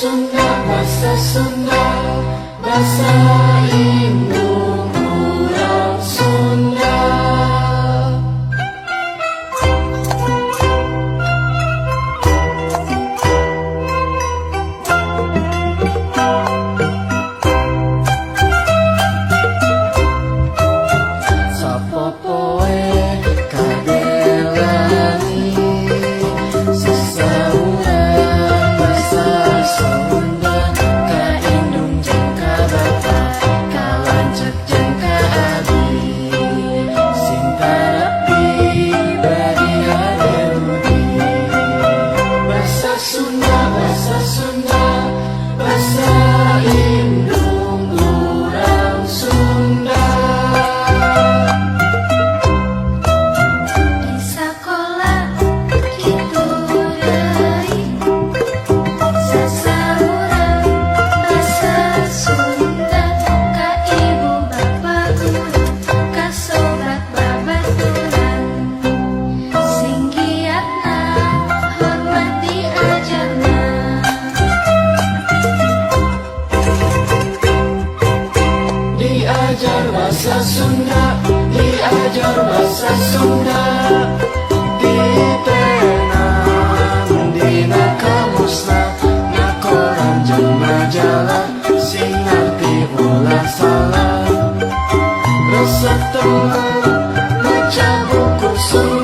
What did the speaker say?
Sunda, bahasa Sunda, bahasa indung urang Sunda. Sapopoe kadelani sasaurang bahasa Sunda, kaindung jeung ka bapa, kalancek jeung ka abi, sintarapi bari haleludi. Bahasa Sunda, bahasa Sunda, bahasa indung urang Sunda. Di sakola kitu deui sasaurang basa Sunda, ka ibu bapa guru, ka sobat babaturan, sing giatna hormati ajarna. Diajar bahasa Sunda, diajar bahasa Sunda, ditenang dina kamusna, na koran jeung majalah, sing ngarti ulah salah, resep teman maca buku Sunda.